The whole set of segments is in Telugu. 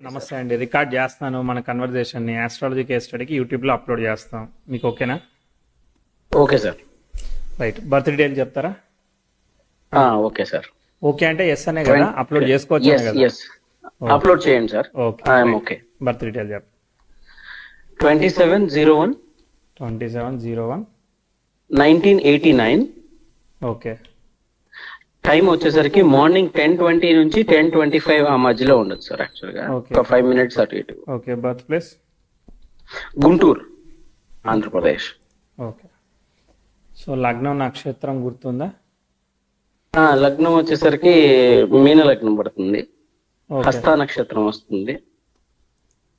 నమస్తే అండి. రికార్డ్ చేస్తాను మన కన్వర్జేషన్ని ఆస్ట్రాలజీ కేస్ స్టడీకి యూట్యూబ్లో అప్లోడ్ చేస్తాం. మీకు ఓకేనా? Okay sir. Right. Birth detail చెప్తారా? Okay sir. ఓకే అంటే ఎస్ అనే కదా, అప్లోడ్ చేసుకోవచ్చు కదా? ఎస్ అప్లోడ్ చేయండి sir. Okay. Okay. Birth detail చెప్పండి. 27/01 27/01 1989. ఓకే. టైం వచ్చేసరికి మార్నింగ్ 10:20 నుంచి 10:25 ఆ మధ్యలో ఉండదు సార్. యాక్చువల్ గా ఒక 5 minutes అటు ఇటు. Okay. Birth place Guntur, Andhra Pradesh. Okay. So లగ్నం నక్షత్రం గుర్తుందా? లగ్నం వచ్చేసరికి మీన లగ్నం పడుతుంది. హస్త నక్షత్రం వస్తుంది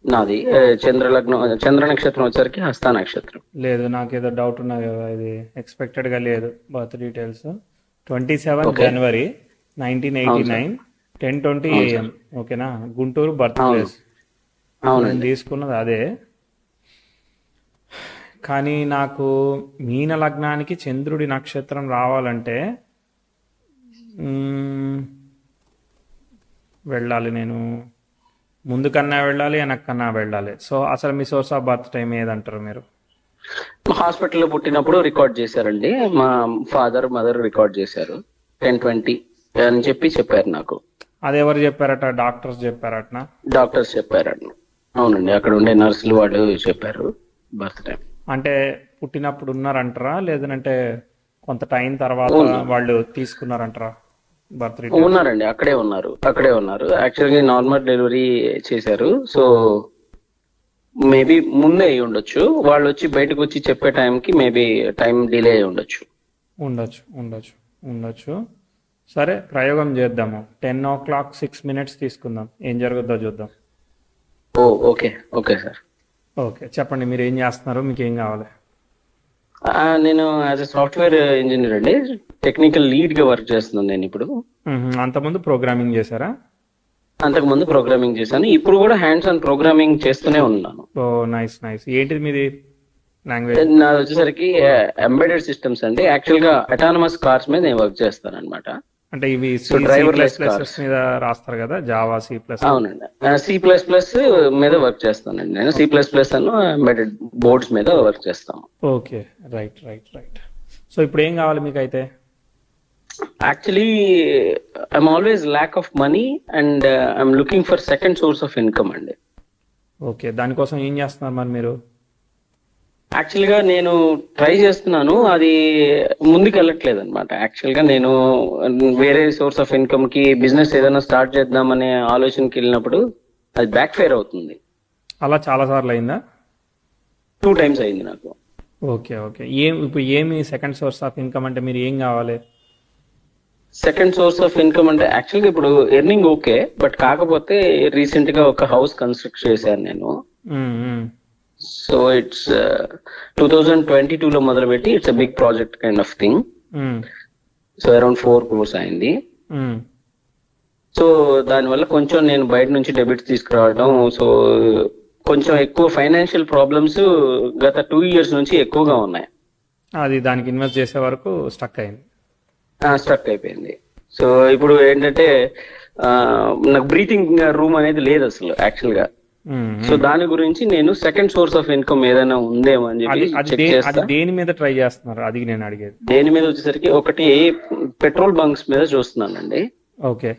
నాది. చంద్ర నక్షత్రం వచ్చేసరికి హస్త నక్షత్రం. లేదు, నాకేదో డౌట్ ఉన్నది కదా, ఇది ఎక్స్పెక్టెడ్ గా లేదు. Birth details 27 January 1989 10:20 AM. ఓకేనా? Guntur birth place. నేను తీసుకున్నది అదే. కానీ నాకు మీన లగ్నానికి చంద్రుడి నక్షత్రం రావాలంటే వెళ్ళాలి, నేను ముందు కన్నా వెళ్ళాలి, వెనక్కన్నా వెళ్ళాలి. సో అసలు మీ సోర్స్ ఆఫ్ బర్త్ టైం ఏదంటారు మీరు? హాస్పిటల్లో పుట్టినప్పుడు రికార్డ్ చేశారండి. మా ఫాదర్ మదర్ రికార్డ్ చేశారు 10:20 అని చెప్పారు నాకు. అది ఎవరు చెప్పారట? డాక్టర్స్ చెప్పారట? డాక్టర్స్ చెప్పారట. అవునండి, అక్కడ ఉండే నర్సులు వాళ్ళు చెప్పారు బర్త్ టైం. అంటే పుట్టినప్పుడు ఉన్నారంటారా, లేదంటే కొంత టైం తర్వాత వాళ్ళు తీసుకున్నారంటారా? బర్త్ ఉన్నారండి, అక్కడే ఉన్నారు. యాక్చువల్గా నార్మల్ డెలివరీ చేశారు. సో మేబీ ముందే అయి ఉండొచ్చు. వాళ్ళు వచ్చి బయటకు వచ్చి చెప్పే టైంకి మేబీ టైం డిలే అయి ఉండొచ్చు. సరే, ప్రయోగం చేద్దాము. 10:06 తీసుకుందాం, ఏం జరుగుద్దో చూద్దాం. Okay sir. ఓకే, చెప్పండి. మీరు ఏం చేస్తున్నారు? మీకు ఏం కావాలి? నేను యాజ్ ఎ సాఫ్ట్వేర్ ఇంజనీర్ అండి. టెక్నికల్ లీడ్ గా వర్క్ చేస్తున్నాను నేను ఇప్పుడు. అంతకుముందు ప్రోగ్రామింగ్ చేశారా? అంతకుముందు ప్రోగ్రామింగ్ చేశాను. ఇప్పుడు కూడా హ్యాండ్స్ ఆన్ ప్రోగ్రామింగ్ చేస్తూనే ఉన్నాను. నైస్. ఏంటిది మీది లాంగ్వేజ్? నాది వచ్చేసరికి ఎంబెడెడ్ సిస్టమ్స్ అండి. యాక్చువల్ గా అటానమస్ కార్స్ మీద నేను వర్క్ చేస్తాను అనమాట. అంటే ఇవి డ్రైవర్లెస్ మీద రాస్తారు కదా, జావా, C++? అవునండి, C++ మీద వర్క్ చేస్తానండి నేను. C++ అను ఎంబెడెడ్ బోర్డ్స్ మీద వర్క్ చేస్తాను. Okay, right. సో ఇప్పుడు ఏం కావాలి మీకు అయితే? Actually I'm always lack of money and I'm looking for second source of income అండి. ఓకే, దానికోసం ఏం చేస్తున్నారు మరి మీరు? యాక్చువల్ గా నేను ట్రై చేస్తున్నాను, అది ముందుకు వెళ్ళట్లేదు అనమాట. యాక్చువల్ గా నేను వేరే సోర్స్ ఆఫ్ ఇన్కమ్ కి బిజినెస్ ఏదైనా స్టార్ట్ చేద్దామనే ఆలోచనకి వెళ్ళినప్పుడు అది బ్యాక్ ఫైర్ అవుతుంది. అలా చాలా సార్లు అయిందా? 2 times అయింది నాకు. ఓకే. ఇప్పుడు ఏమి సెకండ్ సోర్స్ ఆఫ్ ఇన్కమ్ అంటే మీరు ఏం కావాలి? సెకండ్ సోర్స్ ఆఫ్ ఇన్కమ్ అంటే యాక్చువల్గా ఇప్పుడు ఎర్నింగ్ ఓకే, బట్ కాకపోతే రీసెంట్ గా ఒక హౌస్ కన్స్ట్రక్ట్ చేశాను నేను. సో ఇట్స్ 2022లో మొదలుపెట్టి it's a big project kind of thing. So around 4 crores అయింది. సో దానివల్ల కొంచెం నేను బయట నుంచి డెబిట్స్ తీసుకురావడం, సో కొంచెం ఎక్కువ ఫైనాన్షియల్ ప్రాబ్లమ్స్ గత 2 years నుంచి ఎక్కువగా ఉన్నాయి. అది దానికి ఇన్వెస్ట్ చేసే వరకు స్టక్ అయిపోయింది. సో ఇప్పుడు ఏంటంటే నాకు బ్రీతింగ్ రూమ్ అనేది లేదు అసలు యాక్చువల్ గా. సో దాని గురించి నేను సెకండ్ సోర్స్ ఆఫ్ ఇన్కమ్ ఏదైనా ఉందేమో అని చెప్పి చెక్ చేస్తాను. దేని మీద ట్రై చేస్తున్నారు? అది నేను అడిగేది. దేని మీద వచ్చేసరికి ఒకటి పెట్రోల్ బంక్స్ మీద చూస్తున్నానండి. ఓకే,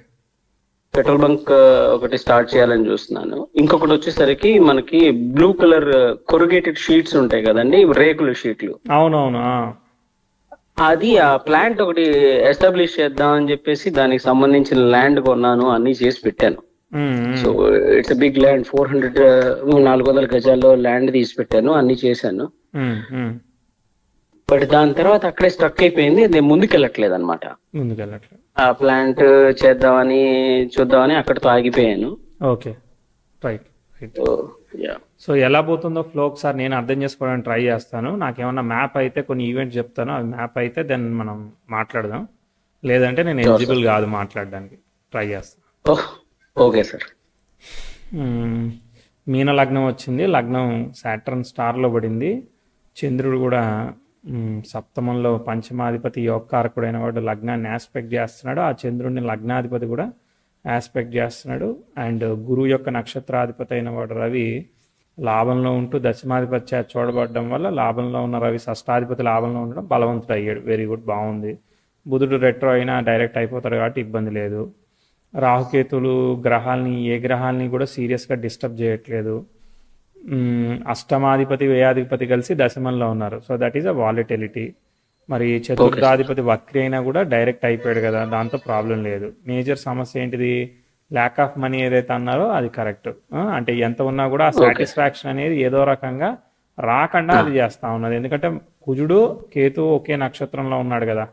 పెట్రోల్ బంక్ ఒకటి స్టార్ట్ చేయాలని చూస్తున్నాను. ఇంకొకటి వచ్చేసరికి మనకి బ్లూ కలర్ కొరుగేటెడ్ షీట్స్ ఉంటాయి కదండి, రేకుల షీట్లు. అవునవును. అది ఆ ప్లాంట్ ఒకటి ఎస్టాబ్లిష్ చేద్దాం అని చెప్పేసి దానికి సంబంధించిన ల్యాండ్ కొన్నాను, అన్ని చేసి పెట్టాను. సో ఇట్స్ బిగ్ ల్యాండ్, 400 గజాల్లో ల్యాండ్ తీసి పెట్టాను, అన్ని చేశాను. బట్ దాని తర్వాత అక్కడే స్టక్ అయిపోయింది, అది ముందుకెళ్ళట్లేదు అనమాట. ఆ ప్లాంట్ చూద్దామని అక్కడితో ఆగిపోయాను. Okay, right. సో ఎలా పోతుందో ఫ్లో ఒకసారి నేను అర్థం చేసుకోవడానికి ట్రై చేస్తాను. నాకేమన్నా మ్యాప్ అయితే కొన్ని ఈవెంట్స్ చెప్తాను, అవి మ్యాప్ అయితే దెన్ మనం మాట్లాడదాం. లేదంటే నేను ఎలిజిబుల్ కాదు మాట్లాడడానికి. ట్రై చేస్తాను. Okay sir. మీన లగ్నం వచ్చింది. లగ్నం సాటర్న్ స్టార్లో పడింది. చంద్రుడు కూడా సప్తమంలో పంచమాధిపతి యోగకారకుడైన వాడు లగ్నాన్ని ఆస్పెక్ట్ చేస్తున్నాడు. ఆ చంద్రుడిని లగ్నాధిపతి కూడా ఆస్పెక్ట్ చేస్తున్నాడు. అండ్ గురువు యొక్క నక్షత్రాధిపతి అయిన వాడు రవి లాభంలో ఉంటూ దశమాధిపతి చేత చూడబడడం వల్ల లాభంలో ఉన్న రవి షష్టాధిపతి లాభంలో ఉండడం బలవంతుడు అయ్యాడు. వెరీ గుడ్, బాగుంది. బుధుడు రెట్రో అయినా డైరెక్ట్ అయిపోతాడు కాబట్టి ఇబ్బంది లేదు. రాహుకేతులు ఏ గ్రహాలని కూడా సీరియస్గా డిస్టర్బ్ చేయట్లేదు. అష్టమాధిపతి వ్యయాధిపతి కలిసి దశమంలో ఉన్నారు. So that is a volatility. మరి చతుర్థాధిపతి వక్రి అయినా కూడా డైరెక్ట్ అయిపోయాడు కదా, దాంతో ప్రాబ్లం లేదు. మేజర్ సమస్య ఏంటిది? ల్యాక్ ఆఫ్ మనీ ఏదైతే అన్నారో అది కరెక్ట్. అంటే ఎంత ఉన్నా కూడా ఆ సాటిస్ఫాక్షన్ అనేది ఏదో రకంగా రాకుండా అది చేస్తా ఉన్నది. ఎందుకంటే కుజుడు కేతు ఒకే నక్షత్రంలో ఉన్నాడు కదా.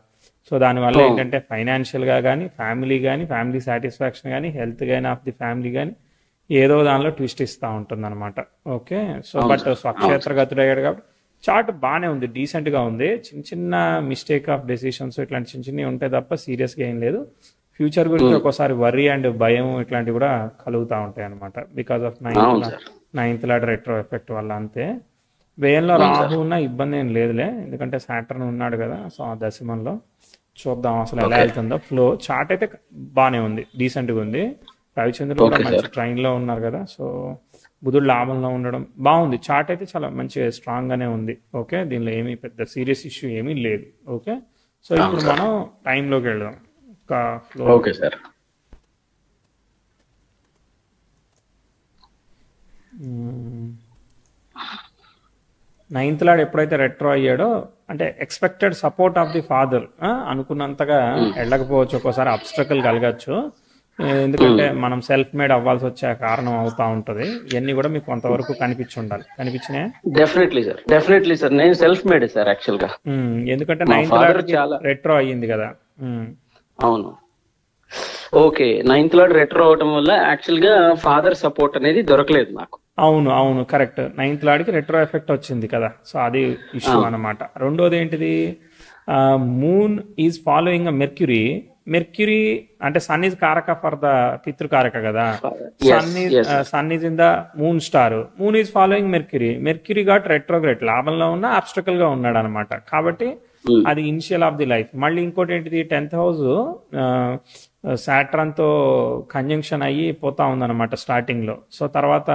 సో దానివల్ల ఏంటంటే ఫైనాన్షియల్గా కానీ ఫ్యామిలీ సాటిస్ఫాక్షన్ కానీ హెల్త్ కానీ ఆఫ్ ది ఫ్యామిలీ కానీ ఏదో దానిలో ట్విస్ట్ ఇస్తూ ఉంటుంది అనమాట. ఓకే, సో బట్ స్వక్షేత్ర గతుడయ్యాడు కాబట్టి చార్ట్ బాగానే ఉంది, డీసెంట్గా ఉంది. చిన్న మిస్టేక్ ఆఫ్ డెసిషన్స్ ఇట్లాంటి చిన్నవి ఉంటాయి తప్ప సీరియస్గా ఏం లేదు. ఫ్యూచర్ గురించి ఒక్కోసారి వర్రీ అండ్ భయం ఇట్లాంటివి కూడా కలుగుతూ ఉంటాయి అనమాట, because of ninth lord retro effect వల్ల. అంతే, వ్యయంలో రాహు ఉన్న ఇబ్బంది ఏం లేదులే, ఎందుకంటే సాటర్న్ ఉన్నాడు కదా. సో ఆ దశమంలో చూద్దాం అసలు ఎలా వెళ్తుందో. ఫ్లో చార్ట్ అయితే బాగానే ఉంది, డీసెంట్గా ఉంది. రవిచంద్రుడు కూడా మంచి ట్రైన్లో ఉన్నారు కదా. సో బుధుడు లాభంలో ఉండడం బాగుంది. చార్ట్ అయితే చాలా మంచిగా స్ట్రాంగ్గానే ఉంది. ఓకే, దీనిలో ఏమీ పెద్ద సీరియస్ ఇష్యూ ఏమీ లేదు. ఓకే, సో ఇప్పుడు మనం టైంలోకి వెళ్దాం. Okay sir. నైన్త్ లార్డ్ ఎప్పుడైతే రెట్రో అయ్యాడో అంటే expected support of the father అనుకున్నంతగా వెళ్ళకపోవచ్చు, ఒక్కోసారి అబ్స్ట్రకల్ కలగచ్చు. ఎందుకంటే మనం సెల్ఫ్ మేడ్ అవ్వాల్సి వచ్చే కారణం అవుతా ఉంటది. ఇవన్నీ కూడా మీకు కొంతవరకు కనిపించి ఉండాలి. కనిపించినాయి? డెఫినెట్లీ సార్, నేను సెల్ఫ్ మేడ్ సార్ యాక్చువల్ గా. ఎందుకంటే నైన్త్ లార్డ్ రెట్రో అయ్యింది కదా. అవును, ఓకే. నైన్త్ లార్డ్ రెట్రో అవడం వల్ల యాక్చువల్ గా ఫాదర్ సపోర్ట్ అనేది దొరకలేదు నాకు. అవును కరెక్ట్. నైన్త్ లార్డ్ కి రెట్రో ఎఫెక్ట్ వచ్చింది కదా. సో అది ఇష్యూ అనమాట. రెండోది ఏంటిది? మూన్ ఈజ్ ఫాలోయింగ్ మెర్క్యూరీ అంటే సన్ ఈజ్ కారక ఫర్ ద పితృకారక కదా. Sun is in the moon star. Moon is following Mercury got retrograde, లాభంలో ఉన్న ఆబ్స్ట్రకల్ గా ఉన్నాడు అనమాట. కాబట్టి అది ఇనిషియల్ ఆఫ్ ది లైఫ్. మళ్ళీ ఇంకోటి ఏంటిది? 10th హౌస్ సాటర్న్ తో కంజంక్షన్ అయ్యి పోతా ఉందన్నమాట స్టార్టింగ్ లో. సో తర్వాత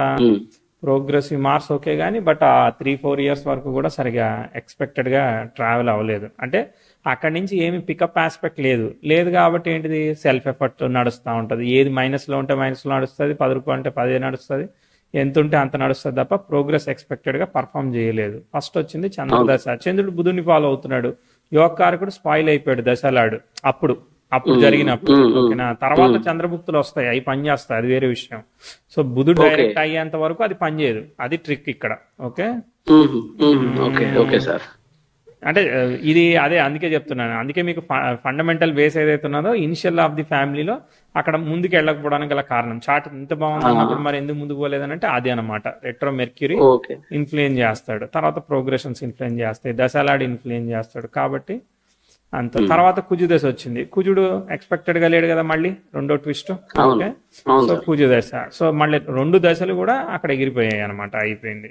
ప్రోగ్రెసివ్ మార్క్స్ ఓకే కానీ బట్ ఆ 3-4 years వరకు కూడా సరిగా ఎక్స్పెక్టెడ్ గా ట్రావెల్ అవ్వలేదు. అంటే అక్కడి నుంచి ఏమి పికప్ ఆస్పెక్ట్ లేదు కాబట్టి ఏంటిది? సెల్ఫ్ ఎఫర్ట్ నడుస్తూ ఉంటుంది. ఏది మైనస్లో ఉంటే మైనస్లో నడుస్తుంది, 10 రూపాయలు అంటే 10 నడుస్తుంది, ఎంత ఉంటే అంత నడుస్తుంది తప్ప ప్రోగ్రెస్ ఎక్స్పెక్టెడ్ గా పర్ఫామ్ చేయలేదు. ఫస్ట్ వచ్చింది చంద్రదశ. చంద్రుడు బుధుడిని ఫాలో అవుతున్నాడు. యోగకారకుడు స్పాయిల్ అయిపోయాడు దశలాడు అప్పుడు జరిగినప్పుడు. ఓకేనా? తర్వాత చంద్రగుప్తులు వస్తాయి, అవి పని చేస్తాయి, అది వేరే విషయం. సో బుధుడు డైరెక్ట్ అయ్యేంత వరకు అది పనిచేయదు. అది ట్రిక్ ఇక్కడ. Okay sir. అంటే ఇది అదే అందుకే చెప్తున్నాను. అందుకే మీకు ఫండమెంటల్ బేస్ ఏదైతే ఉన్నదో ఇనిషియల్ ఆఫ్ ది ఫ్యామిలీలో అక్కడ ముందుకు వెళ్ళకపోవడానికి గల కారణం. చార్ట్ ఇంత బాగుంది అన్నప్పుడు మరి ఎందుకు ముందుకు పోలేదని అంటే అది అనమాట. రెట్రో మెర్క్యూరీ ఇన్ఫ్లుయెన్స్ చేస్తాడు, తర్వాత ప్రోగ్రెషన్స్ ఇన్ఫ్లుయెన్స్ చేస్తాయి, దశలాడి ఇన్ఫ్లుయెన్స్ చేస్తాడు. కాబట్టి అంత తర్వాత కుజు దశ వచ్చింది. కుజుడు ఎక్స్పెక్టెడ్ గా లేడు కదా, మళ్ళీ రెండో ట్విస్ట్. ఓకే, సో కుజు దశ. సో మళ్ళీ 2 దశలు కూడా అక్కడ ఎగిరిపోయాయి అనమాట, అయిపోయింది.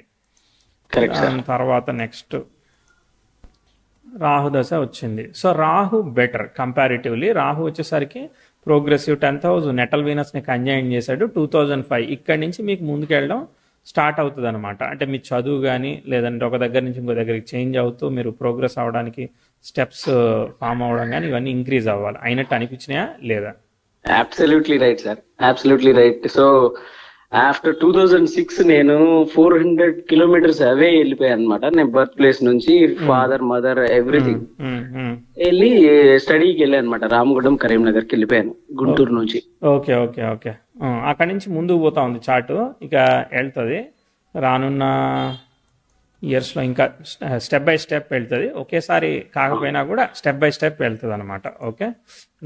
తర్వాత నెక్స్ట్ రాహు దశ వచ్చింది. So Rahu better comparatively. Rahu వచ్చేసరికి progressive 10th house natal Venus ని కంజైన్ చేశాడు 2005. ఇక్కడి నుంచి మీకు ముందుకెళ్ళడం స్టార్ట్ అవుతుంది అనమాట. అంటే మీ చదువు కానీ లేదంటే ఒక దగ్గర నుంచి ఇంకో దగ్గరికి చేంజ్ అవుతూ మీరు ప్రోగ్రెస్ అవ్వడానికి స్టెప్స్ ఫామ్ అవ్వడం కానీ ఇవన్నీ ఇంక్రీజ్ అవ్వాలి. అయినట్టు అనిపించినాయా లేదా? Absolutely right sir, absolutely right. So after 2006 నేను 400 kilometers అవే వెళ్ళిపోయాను అనమాట. నేను బర్త్ ప్లేస్ నుంచి ఫాదర్ మదర్ ఎవ్రీథింగ్ వెళ్ళి స్టడీకి వెళ్ళాను అనమాట. రామగుండం కరీంనగర్కి వెళ్ళిపోయాను గుంటూరు నుంచి. ఓకే ఓకే ఓకే అక్కడి నుంచి ముందుకు పోతా ఉంది చార్ట్. ఇక వెళ్తుంది రానున్న ఇయర్స్ లో, ఇంకా స్టెప్ బై స్టెప్ వెళ్తుంది. ఒకేసారి కాకపోయినా కూడా స్టెప్ బై స్టెప్ వెళ్తుంది అనమాట. ఓకే,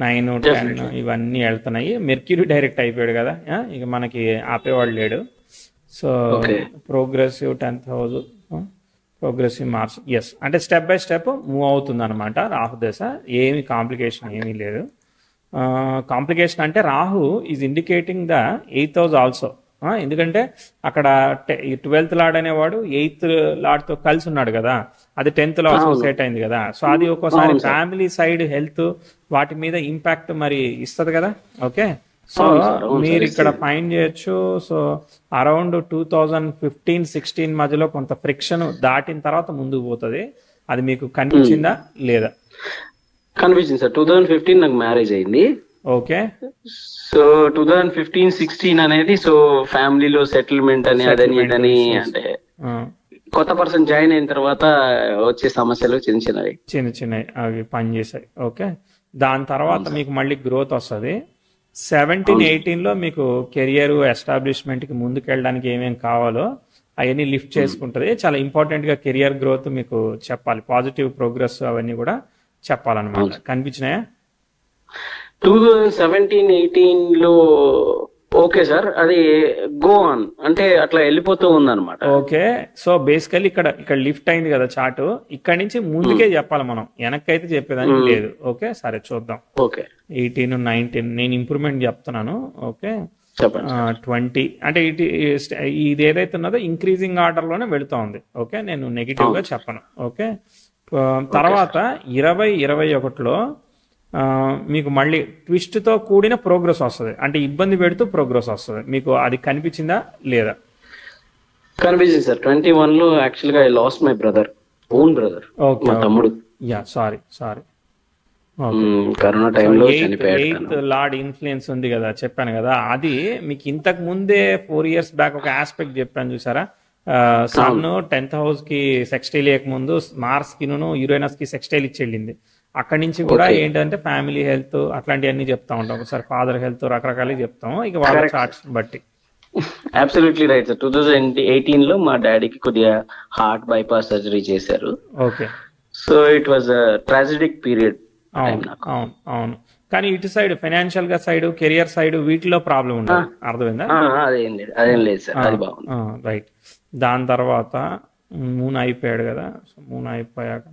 9, 10 ఇవన్నీ వెళ్తున్నాయి. మెర్క్యూరీ డైరెక్ట్ అయిపోయాడు కదా, ఇక మనకి ఆపేవాడు లేడు. So progressive 10th house, progressive marks, yes అంటే స్టెప్ బై స్టెప్ మూవ్ అవుతుంది అనమాట రాహు దశ. ఏమి కాంప్లికేషన్ ఏమీ లేదు. కాంప్లికేషన్ అంటే Rahu is indicating the 8th house also. ఎందుకంటే అక్కడ 12th లార్డ్ అనేవాడు 8th లార్డ్ తో కలిసి ఉన్నాడు కదా, అది 10th లో అసోసియేట్ అయింది కదా. సో అది ఒక్కోసారి ఫ్యామిలీ సైడ్ హెల్త్ వాటి మీద ఇంపాక్ట్ మరి ఇస్తుంది కదా. ఓకే, సో మీరు ఇక్కడ ఫైండ్ చేయొచ్చు. సో అరౌండ్ 2015-16 మధ్యలో కొంత ఫ్రిక్షన్ దాటిన తర్వాత ముందుకు పోతుంది. అది మీకు కనిపించిందా లేదా? కనిపించింది సార్. 2015 నాకు మ్యారేజ్ అయింది. ఓకే. సో 2015-16 అనేది సో ఫ్యామిలీలో సెటిల్మెంట్ అని అదని ఇదని అంటే కొత్త పర్సన్ జాయిన్ అయిన తర్వాత వచ్చే సమస్యలు చిన్న చిన్నవి అవి పనిచేసాయి. ఓకే. దాని తర్వాత మీకు మళ్ళీ గ్రోత్ వస్తుంది. 17-18లో మీకు కెరియర్ ఎస్టాబ్లిష్మెంట్ కి ముందుకు వెళ్ళడానికి ఏమేమి కావాలో అవన్నీ లిఫ్ట్ చేసుకుంటుంది. చాలా ఇంపార్టెంట్ గా కెరియర్ గ్రోత్ మీకు చెప్పాలి, పాజిటివ్ ప్రోగ్రెస్ అవన్నీ కూడా చెప్పాలన్నమాట. కనిపించినాయా? 2017-18లో ఓకే సార్, అది గో ఆన్ అంటే అట్లా వెళ్ళిపోతూ ఉందన్నమాట. ఓకే. సో బేసికల్లీ ఇక్కడ లిఫ్ట్ అయింది కదా చార్ట్, ఇక్కడ నుంచి ముందుకే చెప్పాలి మనం, వెనక్కి అయితే చెప్పేదానికి లేదు. ఓకే, సరే చూద్దాం. ఓకే. 18-19 నేను ఇంప్రూవ్మెంట్ చెప్తున్నాను. ఓకే. 20 అంటే ఇది ఏదైతే ఉన్నదో ఇంక్రీజింగ్ ఆర్డర్ లోనే వెళుతూ ఉంది. ఓకే, నేను నెగిటివ్ గా చెప్పను. ఓకే. తర్వాత 20-21లో మీకు మళ్ళీ ట్విస్ట్ తో కూడిన ప్రోగ్రెస్ వస్తుంది, అంటే ఇబ్బంది పెడుతూ ప్రోగ్రెస్ వస్తుంది. మీకు అది కనిపించిందా లేదా? కనిపించింది సార్. 21లో యాక్చువల్ గా I lost my brother, own brother, మా తమ్ముడు. యా, సారీ కరోనా టైంలో చనిపోయాడు. 8th లార్డ్ ఇన్ఫ్లుయెన్స్ ఉంది కదా, చెప్పాను కదా. అది మీకు ఇంతకు ముందే 4 years బ్యాక్ ఒక ఆస్పెక్ట్ చెప్పాను చూసారా. సన్ 10th house కి సెక్స్టైల్ ముందు మార్స్ కి యురేనస్ కి సెక్స్టైల్ ఇచ్చి వెళ్ళింది. అక్కడి నుంచి కూడా ఏంటంటే ఫ్యామిలీ హెల్త్ అట్లాంటివన్నీ చెప్తా ఉంటాం. ఒకసారి ఫాదర్ హెల్త్ రకరకాలు చెప్తాం, ఇక వాళ్ళ చార్ట్స్ బట్టి. Absolutely right sir. 2018లో మా డాడీకి కొద్దిగా హార్ట్ బైపాస్ సర్జరీ చేశారు. Okay. So it was tragedic period. అవును. కానీ ఇటు సైడ్ ఫైనాన్షియల్ గా సైడ్, కెరియర్ సైడ్ వీటిలో ప్రాబ్లం ఉండదు. అర్థమైందా? అదేం లేదు సార్, అది బాగుంది. రైట్. దాని తర్వాత మూన్ అయిపోయాడు కదా. సో మూన్ అయిపోయాక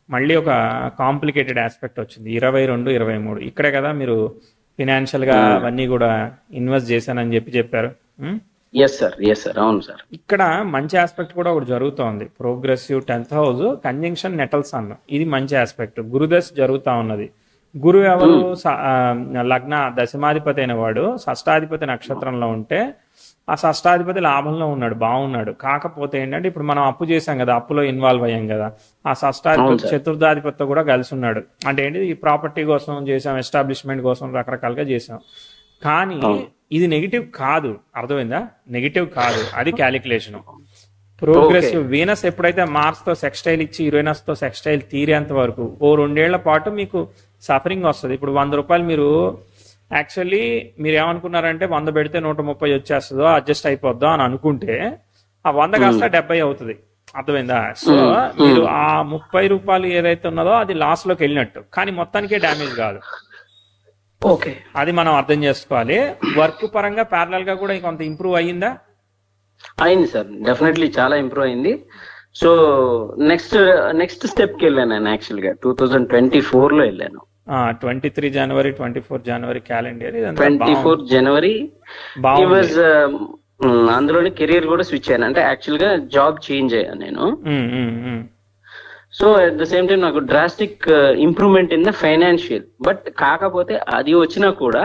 మళ్ళీ ఒక కాంప్లికేటెడ్ ఆస్పెక్ట్ వచ్చింది. 22-23 ఇక్కడే కదా మీరు ఫినాన్షియల్ గా అవన్నీ కూడా ఇన్వెస్ట్ చేశానని చెప్పారు. ఎస్ సార్, అవును సార్. ఇక్కడ మంచి ఆస్పెక్ట్ కూడా ఒకటి జరుగుతోంది. Progressive 10th house conjunction natal sun, ఇది మంచి ఆస్పెక్ట్. గురుదశ జరుగుతా ఉన్నది. గురువు ఎవరు? లగ్న దశమాధిపతి అయిన వాడు షష్టాధిపతి నక్షత్రంలో ఉంటే ఆ షష్టాధిపతి లాభంలో ఉన్నాడు, బాగున్నాడు. కాకపోతే ఏంటంటే ఇప్పుడు మనం అప్పు చేసాం కదా, అప్పులో ఇన్వాల్వ్ అయ్యాం కదా, ఆ షష్టాధిపతి చతుర్థాధిపతితో కూడా కలిసి ఉన్నాడు. అంటే ఏంటి, ఈ ప్రాపర్టీ కోసం చేసాం, ఎస్టాబ్లిష్మెంట్ కోసం రకరకాలుగా చేసాం. కానీ ఇది నెగిటివ్ కాదు, అర్థమైందా? నెగిటివ్ కాదు, అది క్యాలిక్యులేషన్. ప్రోగ్రెసివ్ వీనస్ ఎప్పుడైతే మార్స్ తో సెక్స్టైల్ ఇచ్చి యురేనస్ తో సెక్స్టైల్ తీరేంత వరకు 2 ఏళ్ల పాటు మీకు సఫరింగ్ వస్తుంది. ఇప్పుడు 100 రూపాయలు మీరు యాక్చువల్లీ మీరు ఏమనుకున్నారంటే 100 పెడితే 130 వచ్చేస్తుందో, అడ్జస్ట్ అయిపోద్దో అని అనుకుంటే ఆ 100 కాస్త 70 అవుతుంది. అర్థమైందా? సో మీరు ఆ 30 రూపాయలు ఏదైతే ఉన్నదో అది లాస్ లోకి వెళ్ళినట్టు, కానీ మొత్తానికే డ్యామేజ్ కాదు. ఓకే, అది మనం అర్థం చేసుకోవాలి. వర్క్ పరంగా ప్యారలల్ గా కూడా కొంత ఇంప్రూవ్ అయ్యిందా? అయింది సార్, డెఫినెట్లీ చాలా ఇంప్రూవ్ అయింది. సో నెక్స్ట్ స్టెప్ కి వెళ్ళాను నేను. యాక్చువల్ గా 2024లో వెళ్ళాను. 23 జనవరి 24 జనవరి క్యాలెండర్ 24 జనవరి అందులోనే కెరీర్ కూడా స్విచ్ అయ్యాను. అంటే యాక్చువల్ గా జాబ్ చేంజ్ అయ్యాను నేను. So at the same time నాకు drastic improvement in the financial. But కాకపోతే అది వచ్చినా కూడా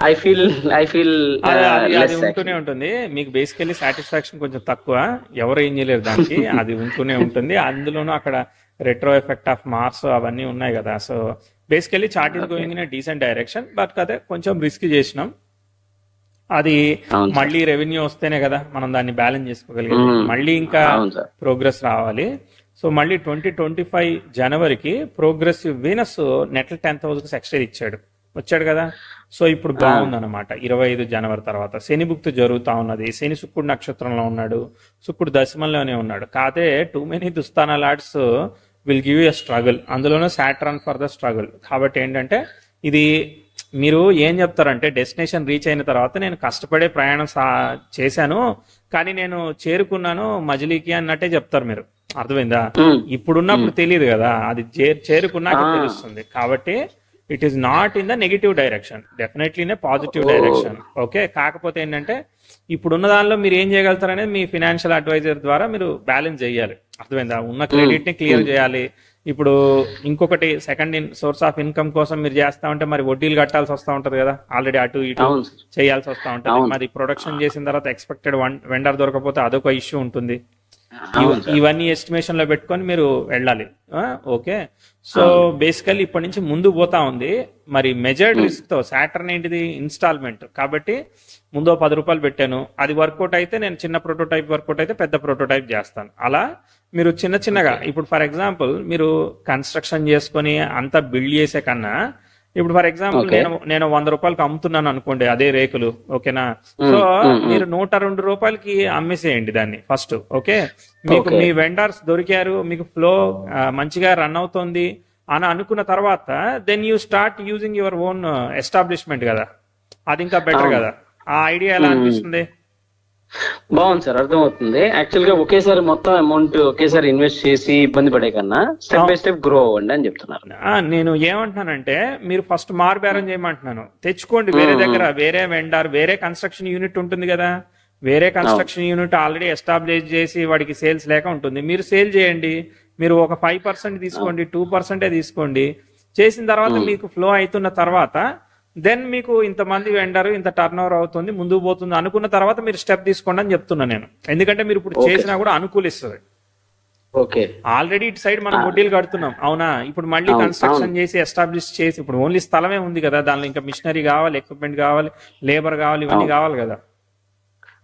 ఐ ఫీల్ ఉంటూనే ఉంటుంది. మీకు బేసికల్లీ సాటిస్ఫాక్షన్ కొంచెం తక్కువ, ఎవరు ఏం చేయలేరు దానికి, అది ఉంటూనే ఉంటుంది. అందులోనూ అక్కడ రెట్రో ఎఫెక్ట్ ఆఫ్ మార్స్ అవన్నీ ఉన్నాయి కదా. So basically chart is going in descent direction. But అదే కొంచెం రిస్క్ చేసినాం. అది మళ్ళీ రెవెన్యూ వస్తేనే కదా మనం దాన్ని బ్యాలెన్స్ చేసుకోగలిగాం. మళ్ళీ ఇంకా ప్రోగ్రెస్ రావాలి. సో మళ్ళీ 2025 జనవరికి ప్రోగ్రెసివ్ వీనస్ నెట్ల 10th house కి సెక్స్టైల్ వచ్చాడు కదా. సో ఇప్పుడు బాగుందన్నమాట. 25 జనవరి తర్వాత శని భుక్తి జరుగుతా ఉన్నది. శని శుక్రుడు నక్షత్రంలో ఉన్నాడు, శుక్రుడు దశమంలోనే ఉన్నాడు. కాదే టూ మెనీ దుస్తానా lords will give a struggle, అందులోనూ సాటర్న్ ఫర్ ద స్ట్రగుల్. కాబట్టి ఏంటంటే ఇది మీరు ఏం చెప్తారంటే డెస్టినేషన్ రీచ్ అయిన తర్వాత నేను కష్టపడే ప్రయాణం చేశాను కానీ నేను చేరుకున్నాను మజిలీకి అన్నట్టే చెప్తారు మీరు. అర్థమైందా? ఇప్పుడున్నప్పుడు తెలియదు కదా, అది చేరుకున్నాక తెలుస్తుంది. కాబట్టి it is not in the negative direction, definitely in a positive direction. Okay, కాకపోతే ఏంటంటే ఇప్పుడున్న దానిలో మీరు ఏం చేయగలుగుతారనేది మీ ఫినాన్షియల్ అడ్వైజర్ ద్వారా మీరు బ్యాలెన్స్ చేయాలి. అర్థమైందా? ఉన్న క్రెడిట్ ని క్లియర్ చేయాలి, ఇప్పుడు ఇంకొకటి సెకండ్ సోర్స్ ఆఫ్ ఇన్కమ్ కోసం మీరు చేస్తా ఉంటే మరి వడ్డీలు కట్టాల్సి వస్తూ ఉంటది కదా, ఆల్రెడీ అటు ఇటు చేయాల్సి వస్తూ ఉంటుంది. మరి ప్రొడక్షన్ చేసిన తర్వాత ఎక్స్పెక్టెడ్ వెండర్ దొరకపోతే అదొక ఇష్యూ ఉంటుంది. ఇవన్నీ ఎస్టిమేషన్ లో పెట్టుకొని మీరు వెళ్ళాలి. ఓకే, సో బేసికల్లీ ఇప్పటి నుంచి ముందు పోతా ఉంది. మరి మెజర్డ్ రిస్క్ తో సాటర్న్ ఏంటిది ఇన్స్టాల్మెంట్ కాబట్టి ముందు 10 రూపాయలు పెట్టాను, అది వర్కౌట్ అయితే నేను చిన్న ప్రోటోటైప్ వర్కౌట్ అయితే పెద్ద ప్రోటోటైప్ చేస్తాను. అలా మీరు చిన్న చిన్నగా ఇప్పుడు ఫర్ ఎగ్జాంపుల్ మీరు కన్స్ట్రక్షన్ చేసుకొని అంతా బిల్డ్ చేసే కన్నా ఇప్పుడు ఫర్ ఎగ్జాంపుల్ నేను 100 రూపాయలకి అమ్ముతున్నాను అనుకోండి అదే రేకులు, ఓకేనా? సో మీరు 102 రూపాయలకి అమ్మేసేయండి దాన్ని ఫస్ట్. ఓకే, మీకు మీ వెండర్స్ దొరికారు, మీకు ఫ్లో మంచిగా రన్ అవుతోంది అని అనుకున్న తర్వాత then you start using your own establishment కదా, అది ఇంకా బెటర్ కదా. ఆ ఐడియా ఎలా అనిపిస్తుంది? బాగుంది సార్, అర్థమవుతుంది. యాక్చువల్ గా ఒకేసారి మొత్తం అమౌంట్ ఒకేసారి ఇన్వెస్ట్ చేసి ఇబ్బంది పడే కన్నా స్టెప్ బై స్టెప్ గ్రో అవ్వండి అని చెప్తున్నారు. నేను ఏమంటున్నానంటే మీరు ఫస్ట్ బేరం చేయమంటున్నాను. తెచ్చుకోండి వేరే దగ్గర, వేరే వెండర్, వేరే కన్స్ట్రక్షన్ యూనిట్ ఉంటుంది కదా, వేరే కన్స్ట్రక్షన్ యూనిట్ ఆల్రెడీ ఎస్టాబ్లిష్ చేసి వాడికి సేల్స్ లేక ఉంటుంది, మీరు సేల్ చేయండి. మీరు ఒక 5% తీసుకోండి, 2% తీసుకోండి. చేసిన తర్వాత మీకు ఫ్లో అవుతున్న తర్వాత దెన్ మీకు ఇంతమంది వెండర్ ఇంత టర్న్ ఓవర్ అవుతుంది ముందుకు పోతుంది అనుకున్న తర్వాత మీరు స్టెప్ తీసుకోండి అని చెప్తున్నా నేను. ఎందుకంటే మీరు ఇప్పుడు చేసినా కూడా అనుకూలిస్తుంది. ఓకే, ఆల్రెడీ ఇటు సైడ్ మనం వడ్డీలు కడుతున్నాం అవునా, ఇప్పుడు మళ్ళీ కన్స్ట్రక్షన్ చేసి ఎస్టాబ్లిష్ చేసి ఇప్పుడు ఓన్లీ స్థలమే ఉంది కదా, దానిలో ఇంకా మిషనరీ కావాలి, ఎక్విప్మెంట్ కావాలి, లేబర్ కావాలి, ఇవన్నీ కావాలి కదా.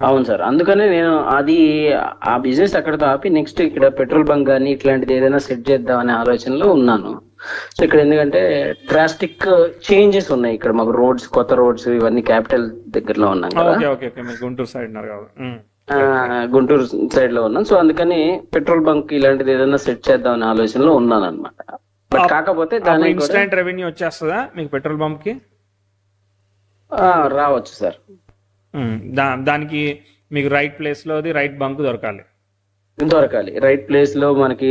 అవును సార్, అందుకనే నేను అది ఆ బిజినెస్ అక్కడతో ఆపి నెక్స్ట్ ఇక్కడ పెట్రోల్ బంక్ కానీ ఇట్లాంటిది ఏదైనా సెట్ చేద్దాం అనే ఆలోచనలో ఉన్నాను. సో ఇక్కడ ఎందుకంటే డ్రాస్టిక్ చేంజెస్ ఉన్నాయి, ఇక్కడ మాకు రోడ్స్, కొత్త రోడ్స్ ఇవన్నీ క్యాపిటల్ దగ్గరలో ఉన్నాం కదా, గుంటూరు సైడ్ గుంటూరు సైడ్ లో ఉన్నాం. సో అందుకని పెట్రోల్ బంక్ ఇలాంటిది ఏదైనా సెట్ చేద్దాం అనే ఆలోచనలో ఉన్నాను అనమాట. బట్ కాకపోతే దాని ఇన్స్టెంట్ రెవెన్యూ వచ్చేస్తుందా మీకు పెట్రోల్ బంక్ కి? రావచ్చు సార్. దానికి మీకు రైట్ ప్లేస్ లో రైట్ బంక్ దొరకాలి. రైట్ ప్లేస్ లో మనకి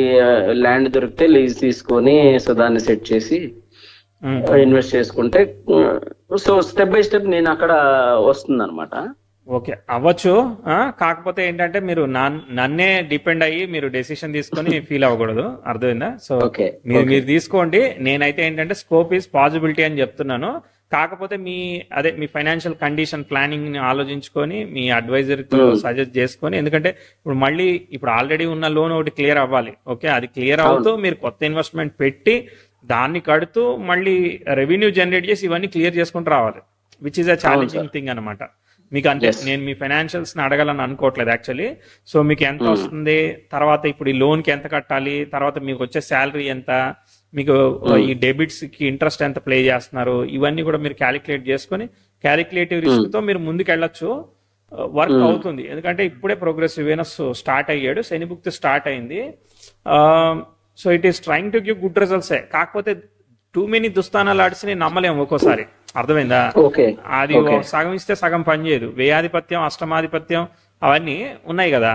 ల్యాండ్ దొరికితే లీజ్ తీసుకొని సో దాన్ని సెట్ చేసి ఇన్వెస్ట్ చేసుకుంటే సో స్టెప్ బై స్టెప్ నేను అక్కడ వస్తుంది అనమాట. ఓకే, అవ్వచ్చు. కాకపోతే ఏంటంటే మీరు నన్నే డిపెండ్ అయ్యి మీరు డెసిషన్ తీసుకొని ఫీల్ అవ్వకూడదు, అర్థమైందా? సో మీరు తీసుకోండి. నేనైతే ఏంటంటే స్కోప్ ఈజ్ పాసిబిలిటీ అని చెప్తున్నాను. కాకపోతే మీ ఫైనాన్షియల్ కండిషన్ ప్లానింగ్ ని ఆలోచించుకొని మీ అడ్వైజర్తో సజెస్ట్ చేసుకొని, ఎందుకంటే ఇప్పుడు ఆల్రెడీ ఉన్న లోన్ ఒకటి క్లియర్ అవ్వాలి. ఓకే, అది క్లియర్ అవుతూ మీరు కొత్త ఇన్వెస్ట్మెంట్ పెట్టి దాన్ని కడుతూ మళ్ళీ రెవెన్యూ జనరేట్ చేసి ఇవన్నీ క్లియర్ చేసుకుంటూ రావాలి, which is a challenging thing అనమాట. మీకు అంటే నేను మీ ఫైనాన్షియల్స్ ని అడగాలని అనుకోవట్లేదు యాక్చువల్లీ. సో మీకు ఎంత వస్తుంది, తర్వాత ఇప్పుడు ఈ లోన్ కి ఎంత కట్టాలి, తర్వాత మీకు వచ్చే శాలరీ ఎంత, మీకు ఈ డెబిట్స్ కి ఇంట్రెస్ట్ ఎంత ప్లే చేస్తున్నారు, ఇవన్నీ కూడా మీరు క్యాలిక్యులేట్ చేసుకొని క్యాలిక్యులేటివ్ రిస్క్ తో మీరు ముందుకు వెళ్ళొచ్చు. వర్క్ అవుతుంది, ఎందుకంటే ఇప్పుడే ప్రోగ్రెసివ్ వీనస్ స్టార్ట్ అయ్యాడు, శనిభుక్తి స్టార్ట్ అయింది. So it is trying to give good results. కాకపోతే టూ మెనీ దుస్తానాలు ఆడిసి నేను నమ్మలేము ఒక్కోసారి, అర్థమైందా? అది సగం ఇస్తే సగం పని చేయదు. వ్యయాధిపత్యం, అష్టమాధిపత్యం అవన్నీ ఉన్నాయి కదా,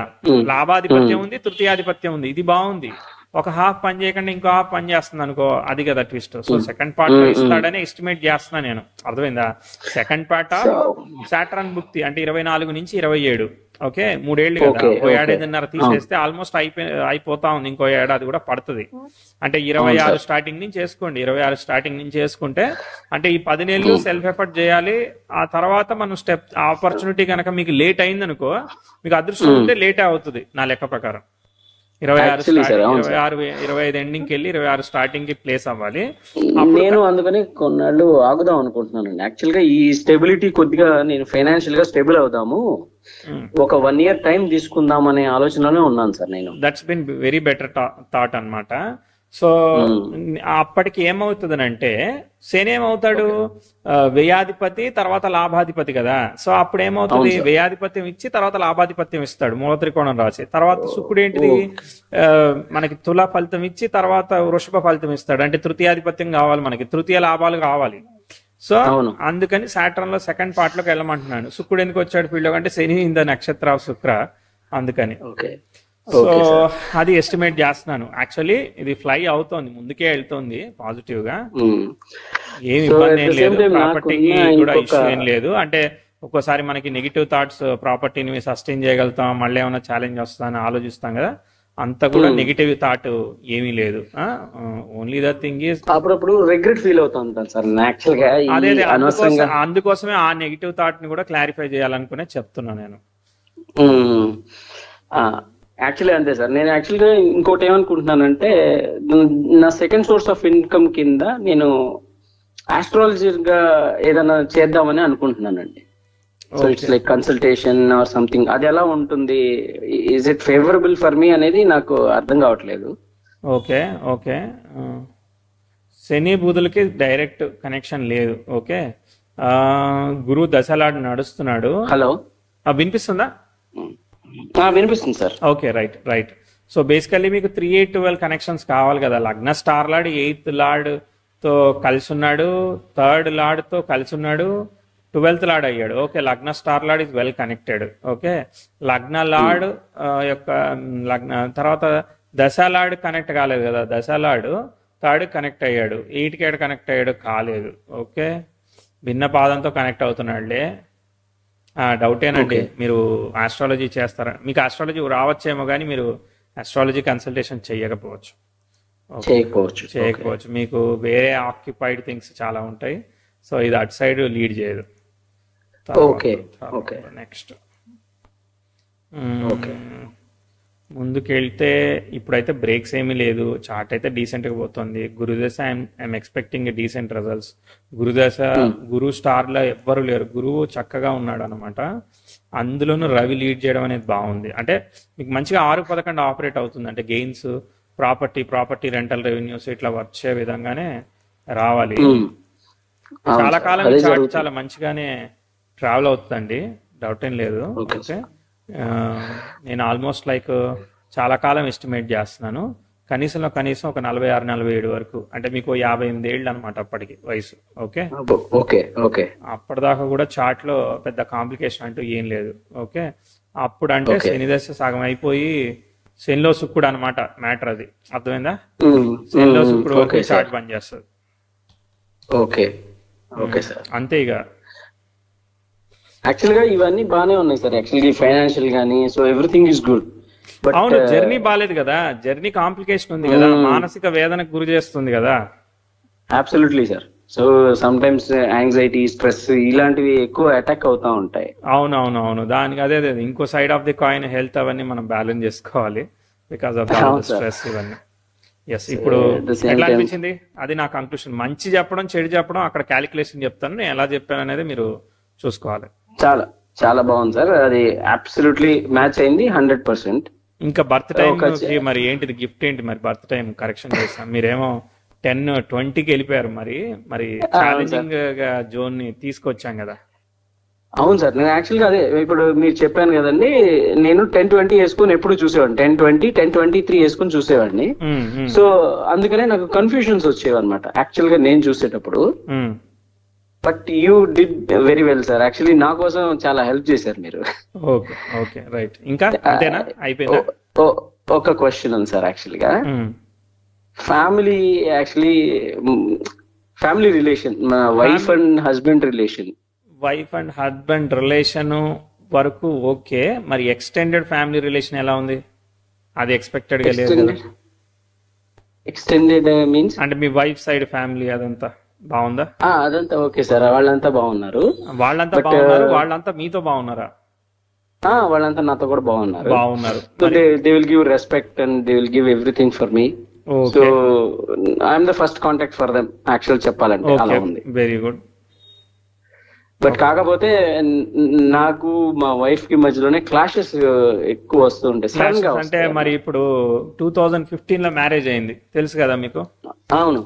లాభాధిపత్యం ఉంది, తృతీయాధిపత్యం ఉంది. ఇది బాగుంది, ఒక హాఫ్ పని చేయకుండా ఇంకో హాఫ్ పని చేస్తుంది అనుకో, అది కదా ట్విస్ట్. సో సెకండ్ పార్ట్ లో ఇస్తాడని ఎస్టిమేట్ చేస్తున్నా నేను, అర్థమైందా? సెకండ్ పార్ట్ ఆఫ్ సాటర్న్ భుక్తి అంటే 24 నుంచి 27. ఓకే, 3 ఏళ్ళు కదా, ఓ ఏడాదిన్నర తీసేస్తే ఆల్మోస్ట్ అయిపోతా ఉంది. ఇంకో ఏడాది కూడా పడుతుంది. అంటే 26 స్టార్టింగ్ నుంచి చేసుకోండి. 26 స్టార్టింగ్ నుంచి చేసుకుంటే అంటే ఈ 10 నెలలు సెల్ఫ్ ఎఫర్ట్ చేయాలి. ఆ తర్వాత మనం స్టెప్ ఆపర్చునిటీ కనుక మీకు లేట్ అయింది అనుకో, మీకు అదృష్టం ఉంటే లేటే అవుతుంది నా లెక్క ప్రకారం. 25 ఎండింగ్కి వెళ్ళి 26 స్టార్టింగ్ కి ప్లేస్ అవ్వాలి. నేను అందుకని కొన్నాళ్ళు ఆగుదాం అనుకుంటున్నాను. యాక్చువల్ గా ఈ స్టెబిలిటీ కొద్దిగా నేను ఫైనాన్షియల్ గా స్టేబుల్ అవుదాము, ఒక 1 year టైం తీసుకుందాం అనే ఆలోచనలోనే ఉన్నాను సార్ నేను. That's been very better thought అన్నమాట. సో అప్పటికి ఏమవుతుంది అంటే శని ఏమవుతాడు, వ్యయాధిపతి తర్వాత లాభాధిపతి కదా. సో అప్పుడు ఏమవుతుంది, వ్యయాధిపత్యం ఇచ్చి తర్వాత లాభాధిపత్యం ఇస్తాడు మూల త్రికోణం రాసి. తర్వాత శుక్రుడు ఏంటిది, మనకి తుల ఫలితం ఇచ్చి తర్వాత వృషభ ఫలితం ఇస్తాడు. అంటే తృతీయాధిపత్యం కావాలి మనకి, తృతీయ లాభాలు కావాలి. సో అందుకని సాటర్న్ లో సెకండ్ పార్ట్ లోకి వెళ్ళమంటున్నాను. శుక్రుడు ఎందుకు వచ్చాడు ఫీల్డ్ లో అంటే శని ఇన్ ద నక్షత్ర ఆఫ్ శుక్ర, అందుకని. సో అది ఎస్టిమేట్ చేస్తున్నాను. యాక్చువల్లీ ఇది ఫ్లై అవుతోంది, ముందుకే వెళ్తోంది పాజిటివ్ గా, ఏమి ఇబ్బంది ఏం లేదు. ప్రాపర్టీకి కూడా ఇష్యూ ఏం లేదు. అంటే ఒక్కోసారి మనకి నెగిటివ్ థాట్స్, ప్రాపర్టీని సస్టైన్ చేయగలుగుతాం, మళ్ళీ ఏమైనా ఛాలెంజ్ వస్తుందని ఆలోచిస్తాం కదా, అంత కూడా నెగిటివ్ థాట్ ఏమీ లేదు. ఓన్లీ ద థింగ్ ఈజ్ అప్పుడప్పుడు రిగ్రెట్ ఫీల్ అవుతా ఉంటాను సార్ యాక్చువల్ గా. అదే అందుకోసమే ఆ నెగిటివ్ థాట్ ని కూడా క్లారిఫై చేయాలనుకునే చెప్తున్నా నేను. యాక్చువల్లీ అంతే సార్. నేను యాక్చువల్గా ఇంకోటి ఏమనుకుంటున్నానంటే, నా సెకండ్ సోర్స్ ఆఫ్ ఇన్కమ్ కింద నేను ఆస్ట్రాలజీగా ఏదైనా చేద్దామని అనుకుంటున్నానండి. So it's like consultation or something. అది ఎలా ఉంటుంది, is it favourable for me అనేది నాకు అర్థం కావట్లేదు. ఓకే ఓకే, శని బుధులకి డైరెక్ట్ కనెక్షన్ లేదు. ఓకే, గురువు దశలాడు నడుస్తున్నాడు. హలో, వినిపిస్తుందా? వినిపిస్తుంది sir. Okay, right right. So basically మీకు 3, 8, 12 కనెక్షన్స్ కావాలి కదా. లగ్న స్టార్ లార్డ్ 8th లార్డ్ తో కలిసి ఉన్నాడు, 3rd లార్డ్ తో కలిసి ఉన్నాడు, 12th లార్డ్ అయ్యాడు. ఓకే, లగ్న star lord is well connected. Okay, లగ్న లార్డ్ యొక్క లగ్న తర్వాత దశ లార్డ్ కనెక్ట్ కాలేదు కదా. దశ లార్డ్ 3rd కనెక్ట్ అయ్యాడు, 8th ఏడు కనెక్ట్ అయ్యాడు కాలేదు. ఓకే, భిన్న పాదంతో కనెక్ట్ అవుతున్నాడులే. డౌటేనండి, మీరు ఆస్ట్రాలజీ చేస్తారా? మీకు ఆస్ట్రాలజీ రావచ్చేమో కానీ మీరు ఆస్ట్రాలజీ కన్సల్టేషన్ చేయకపోవచ్చు. మీకు వేరే ఆక్యుపైడ్ థింగ్స్ చాలా ఉంటాయి. సో ఇది అటు సైడ్ లీడ్ చేయదు. నెక్స్ట్ ముందుకెళ్తే ఇప్పుడైతే బ్రేక్స్ ఏమీ లేదు. చార్ట్ అయితే డీసెంట్గా పోతుంది. గురుదశ ఐఎమ్ ఎక్స్పెక్టింగ్ డీసెంట్ రిజల్ట్స్. గురుదశ గురు స్టార్లో ఎవ్వరు లేరు, గురువు చక్కగా ఉన్నాడు అనమాట. అందులోనూ రవి లీడ్ చేయడం అనేది బాగుంది. అంటే మీకు మంచిగా 6-11 ఆపరేట్ అవుతుంది. అంటే గెయిన్స్, ప్రాపర్టీ రెంటల్ రెవెన్యూస్ ఇట్లా వచ్చే విధంగానే రావాలి. చాలా కాలం చార్ట్ చాలా మంచిగానే ట్రావెల్ అవుతుందండి, డౌట్ ఏం లేదు. ఓకే, నేను ఆల్మోస్ట్ లైక్ చాలా కాలం ఎస్టిమేట్ చేస్తున్నాను. కనీసం ఒక 46-47 వరకు, అంటే మీకు 58 ఏళ్ళు అనమాట అప్పటికి వయసు. ఓకే ఓకే, అప్పటిదాకా కూడా చార్ట్ లో పెద్ద కాంప్లికేషన్ అంటూ ఏం లేదు. ఓకే, అప్పుడు అంటే శని దశ సగం అయిపోయి శనిలో శుక్రుడు అనమాట మ్యాటర్. అది అర్థమైందా? శనిలో శుక్రుడు వరకు చార్ట్ పని చేస్తుంది. ఓకే సార్, అంతే. ఇక యాక్చువల్ గా ఇవన్నీ బాగానే ఉన్నాయి సార్, యాక్చువల్లీ ఫైనాన్షియల్ గానీ. So everything is good. అవును, జర్నీ బాలేదు కదా, జర్నీ కాంప్లికేషన్ ఉంది కదా, మానసిక వేదనకు గురి చేస్తుంది కదా. Absolutely sir. So some times anxiety, stress ఇలాంటివి ఎక్కువ అటాక్ అవుతా ఉంటాయి. అవును, దానికి అదే ఇంకో side of the coin health అవన్నీ మనం బ్యాలెన్స్ చేసుకోవాలి బికాస్ ఆఫ్ స్ట్రెస్ ఇవన్నీ. ఎస్, ఇప్పుడు ఎట్లా అనిపించింది? అది నా కంక్లూషన్. మంచి చెప్పడం, చెడు చెప్పడం, అక్కడ క్యాలిక్యులేషన్ చెప్తాను. నేను ఎలా చెప్పాను అనేది మీరు చూసుకోవాలి. చాలా చాలా బాగుంది సార్, అది అబ్సల్యూట్లీ మ్యాచ్ అయింది 100%. ఇంకా బర్త్ టైం మరి ఏంటిది గిఫ్ట్ ఏంటి? మరి బర్త్ టైం కరెక్షన్ చేస్తాం. మీరేమో 10-20కి వెళ్ళిపోయారు. మరి ఛాలెంజింగ్ గా జోన్ ని తీసుకొచ్చాం కదా. అవును సార్, నేను యాక్చువల్గా అదే ఇప్పుడు మీరు చెప్పాను కదండి, నేను 10-20 వేసుకుని ఎప్పుడు చూసేవాడిని, 10-20, 10-23 వేసుకుని చూసేవాడిని. సో అందుకనే నాకు కన్ఫ్యూజన్స్ వచ్చేవి అనమాట యాక్చువల్ గా నేను చూసేటప్పుడు. But you did very well sir, actually నా కోసం చాలా హెల్ప్ చేశారు మీరు. Okay right. ఇంకా అంతేనా? అయిపోయిందా? ఒక క్వశ్చన్ ఉంది సార్. యాక్చువల్గా family relation, wife and husband relation వరకు ఓకే. మరి ఎక్స్టెండెడ్ ఫ్యామిలీ రిలేషన్ ఎలా ఉంది? అది ఎక్స్పెక్టెడ్ గా లేదు కదా. ఎక్స్టెండెడ్ మీన్స్ అంటే మీ వైఫ్ సైడ్ ఫ్యామిలీ అదంతా బాగుందా? అదంతా ఓకే సార్, వాళ్ళంతా బాగున్నారు. వాళ్ళంతా మీతో బాగున్నారా? వాళ్ళంతా నాతో కూడా బాగున్నారు. They will give respect and they will give everything for me. So I'm the first contact for them actual చెప్పాలంటే. అలా ఉంది. Very good. బట్ కాకపోతే నాకు మా వైఫ్ కి మధ్యలోనే క్లాషెస్ ఎక్కువ వస్తూ ఉంటాయి. అంటే మరి ఇప్పుడు 2015 లో మ్యారేజ్ అయింది తెలుసు కదా మీకు? అవును.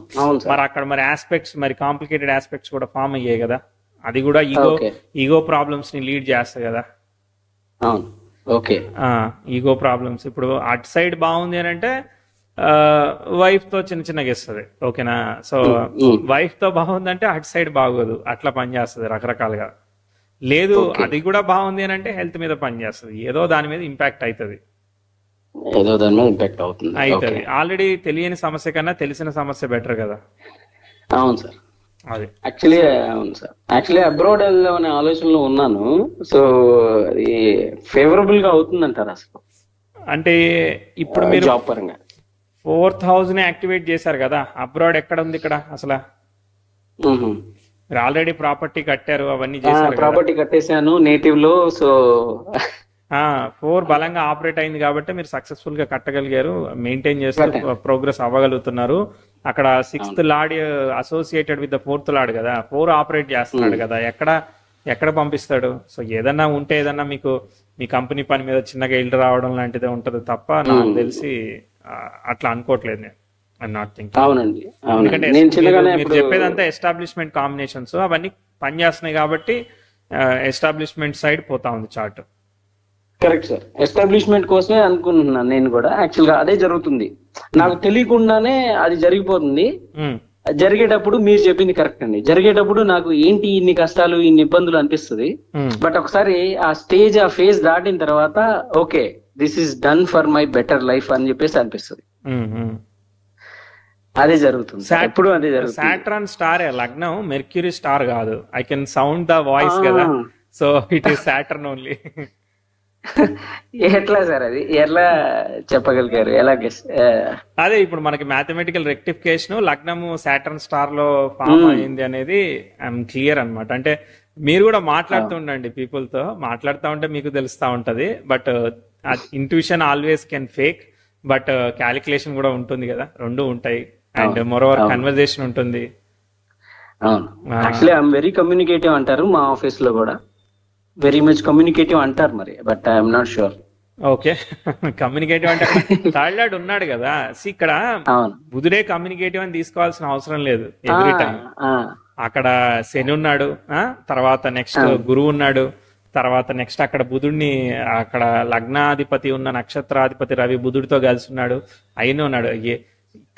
మరి అక్కడ మరి ఆస్పెక్ట్స్, మరి కాంప్లికేటెడ్ ఆస్పెక్ట్స్ కూడా ఫామ్ అయ్యాయి కదా. అది కూడా ఈగో ప్రాబ్లమ్స్ ని లీడ్ చేస్తాయి కదా. అవును, ఓకే. ఈగో ప్రాబ్లమ్స్ ఇప్పుడు అటు సైడ్ బాగుంది అని అంటే వైఫ్ తో చిన్నగా ఇస్తుంది. ఓకేనా? సో వైఫ్ తో బాగుందంటే అటు సైడ్ బాగోదు, అట్లా పనిచేస్తుంది రకరకాలుగా. లేదు అది కూడా బాగుంది అని అంటే హెల్త్ మీద పనిచేస్తుంది, ఏదో దాని మీద ఇంపాక్ట్ అవుతుంది. ఆల్రెడీ తెలియని సమస్య కన్నా తెలిసిన సమస్య బెటర్ కదా. అవును సార్. అది యాక్చువల్లీ అబ్రాడ్ వెళ్దామనే ఆలోచనలో ఉన్నాను. సో అది ఫేవరబుల్ గా అవుతుందంటారు అసలు? అంటే ఇప్పుడు మీరు జాబ్ పరంగా 4,000 యాక్టివేట్ చేశారు కదా, అబ్రాడ్ ఎక్కడ ఉంది ఇక్కడ అసలు? మీరు ఆల్రెడీ ప్రాపర్టీ కట్టారు, అవన్నీ చేశారు, ప్రాపర్టీ కట్టేశాను నేటివ్ లో. సో 4 బలంగా ఆపరేట్ అయింది కాబట్టి మీరు సక్సెస్ఫుల్ గా కట్టగలిగారు, మెయింటైన్ చేస్తూ ప్రోగ్రెస్ అవ్వగలుగుతున్నారు. అక్కడ 6th lord associated with the 4th lord కదా, 4 ఆపరేట్ చేస్తున్నాడు కదా, ఎక్కడ పంపిస్తాడు? సో ఏదన్నా ఉంటే ఏదన్నా మీకు మీ కంపెనీ పని మీద చిన్నగా ఇల్లు రావడం లాంటిదే ఉంటది తప్ప నాకు తెలిసి అట్లా అనుకోవట్లేదు నేను. I'm not thinking. అవునండి, ఎందుకంటే మీరు చెప్పేదంతా ఎస్టాబ్లిష్మెంట్ కాంబినేషన్స్ అవన్నీ పనిచేస్తున్నాయి కాబట్టి ఎస్టాబ్లిష్మెంట్ సైడ్ పోతా ఉంది చార్ట్. కరెక్ట్ సార్, ఎస్టాబ్లిష్మెంట్ కోసమే అనుకుంటున్నాను నేను కూడా. యాక్చువల్ గా అదే జరుగుతుంది, నాకు తెలియకుండానే అది జరిగిపోతుంది. జరిగేటప్పుడు మీరు చెప్పింది కరెక్ట్ అండి, జరిగేటప్పుడు నాకు ఏంటి ఇన్ని కష్టాలు ఇన్ని ఇబ్బందులు అనిపిస్తుంది. బట్ ఒకసారి ఆ స్టేజ్ ఆ ఫేజ్ దాటిన తర్వాత okay this is done for my better life అని చెప్పేసి అనిపిస్తుంది. అదే జరుగుతుంది ఎప్పుడు, అదే జరుగుతుంది. సాటర్న్ స్టార్ లగ్నం, మెర్క్యూరీ స్టార్ కాదు. I can sound the voice కదా, so it is Saturn only. ఎట్లా సార్ అది ఎట్లా చెప్పగలిగారు? ఎలా అదే ఇప్పుడు మనకి మ్యాథమెటికల్ రెక్టిఫికేషన్ లగ్నము సాటర్న్ స్టార్ లో ఫామ్ అయింది అనేది ఐఎమ్ క్లియర్ అనమాట. అంటే మీరు కూడా మాట్లాడుతూ ఉండండి, పీపుల్ తో మాట్లాడుతూ ఉంటే మీకు తెలుస్తా ఉంటది. But intuition always can fake, but calculation కూడా ఉంటుంది కదా, రెండు ఉంటాయి. అండ్ మోరోవర్ కన్వర్జేషన్ ఉంటుంది. అవును, యాక్చువల్లీ ఐఎమ్ వెరీ కమ్యూనికేటివ్ అంటారు మా ఆఫీస్ లో కూడా, వెరీ మచ్ కమ్యూనికేటివ్ అంటారు మరి, but I'm not sure. Okay, communicative అంటే థర్డ్ లార్డ్ ఉన్నాడు కదా, ఇక్కడ బుధుడే కమ్యూనికేటివ్ అని తీసుకోవాల్సిన అవసరం లేదు ఎవ్రీ టైం. అక్కడ శని ఉన్నాడు, తర్వాత నెక్స్ట్ గురువు ఉన్నాడు, తర్వాత నెక్స్ట్ అక్కడ బుధుడిని అక్కడ లగ్నాధిపతి ఉన్న నక్షత్రాధిపతి రవి బుధుడితో కలిసి ఉన్నాడు, అయినా ఉన్నాడు.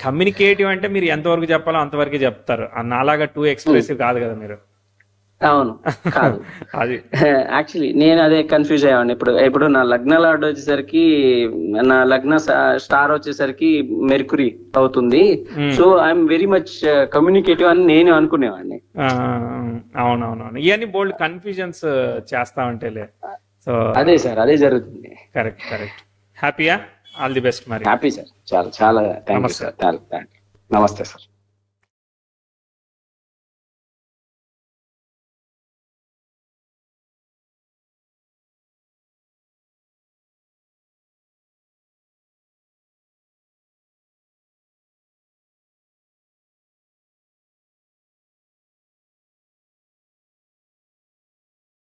కమ్యూనికేటివ్ అంటే మీరు ఎంతవరకు చెప్పాలో అంతవరకు చెప్తారు, నాలాగా టూ ఎక్స్ప్రెసివ్ కాదు కదా మీరు. అవును కాదు, అది యాక్చువల్లీ నేను అదే కన్ఫ్యూజ్ అయ్యాను. ఇప్పుడు నా లగ్న లార్డ్ వచ్చేసరికి, నా లగ్న స్టార్ వచ్చేసరికి మెర్కురీ అవుతుంది. So I'm very much communicative అని నేను అనుకునేవాడిని. అవునవునవును, ఇవన్నీ బోల్డ్ కన్ఫ్యూజన్స్ చేస్తా ఉంటేలే. సో అదే సార్, అదే జరుగుతుంది. Correct correct. హ్యాపీయా? ఆల్ ది బెస్ట్ మరి. హ్యాపీ సార్, చాలా చాలా థ్యాంక్ యూ సార్. నమస్తే సార్.